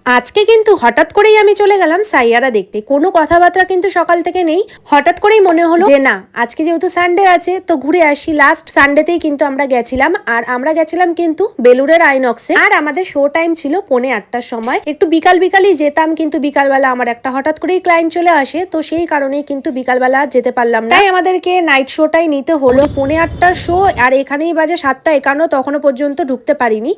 আজকে কিন্তু হঠাৎ করেই আমি চলে গেলাম সাইয়ারা দেখতে। কোনো কথাবার্তা কিন্তু সকাল থেকে নেই। হঠাৎ করেই মনে হলো যে না, আজকে যেহেতু সানডে আছে তো ঘুরে আসি। লাস্ট সানডেতেই কিন্তু আমরা গেছিলাম, আর আমরা গেছিলাম কিন্তু বেলুরের আইনক্সে। আর আমাদের শো টাইম ছিল 8:45টার সময়। একটু বিকালই যেতাম, কিন্তু বিকালবেলা আমার একটা হঠাৎ করেই ক্লায়েন্ট চলে আসে, তো সেই কারণেই কিন্তু বিকালবেলা যেতে পারলাম না। তাই আমাদেরকে নাইট শোটাই নিতে হলো। 8:45টার শো, আর এখানেই বাজে 7:51, তখনও পর্যন্ত ঢুকতে পারিনি।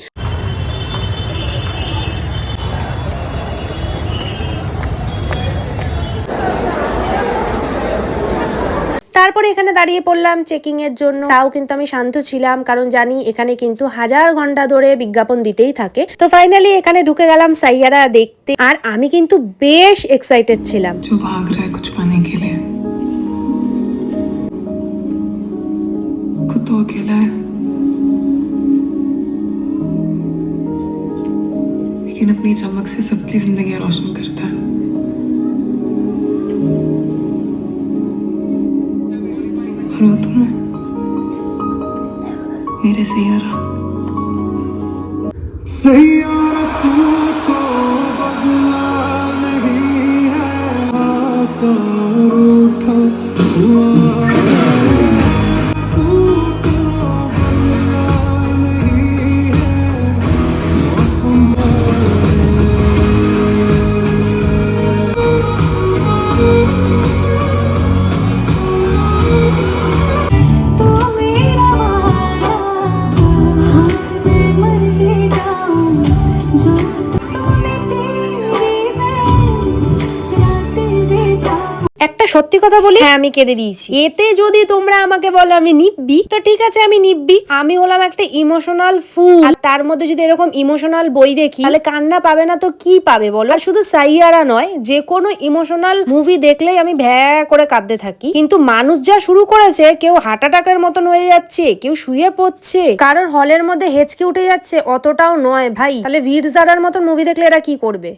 তারপরে এখানে দাঁড়িয়ে পড়লাম চেকিং এর জন্য। তাও কিন্তু আমি শান্ত ছিলাম, কারণ জানি এখানে কিন্তু 1000 ঘন্টা ধরে বিজ্ঞাপন দিতেই থাকে। তো ফাইনালি এখানে ঢুকে গেলাম সাইয়ারা দেখতে, আর আমি কিন্তু বেশ এক্সাইটেড ছিলাম। लेकिन अपनी चमक से सबकी जिंदगी रोशन करता है। और वो तुम हो, मेरे सैयारा। सैयारा तू तो बदला नहीं है, आसमान उठा हुआ একটা সত্যি কথা বলি, হ্যাঁ আমি কেঁদে দিয়েছি। এতে যদি তোমরা আমাকে বলো আমি নিব্বি, তো ঠিক আছে আমি নিব্বি। আমি হলাম একটা ইমোশনাল ফুল, আর তার মধ্যে যদি এরকম ইমোশনাল বই দেখি তাহলে কান্না পাবে না তো কি পাবে বলো। আর শুধু সাইয়ারা নয়, যে কোনো ইমোশনাল মুভি দেখলেই আমি ভ্যা করে কাঁদতে থাকি। কিন্তু মানুষ যা শুরু করেছে, কেউ হার্ট অ্যাটাকের মতন হয়ে যাচ্ছে, কেউ শুয়ে পড়ছে, কারোর হলের মধ্যে হেঁচকে উঠে যাচ্ছে, অতটাও নয় ভাই। তাহলে ভিড় জারার মতন মুভি দেখলে এরা কি করবে?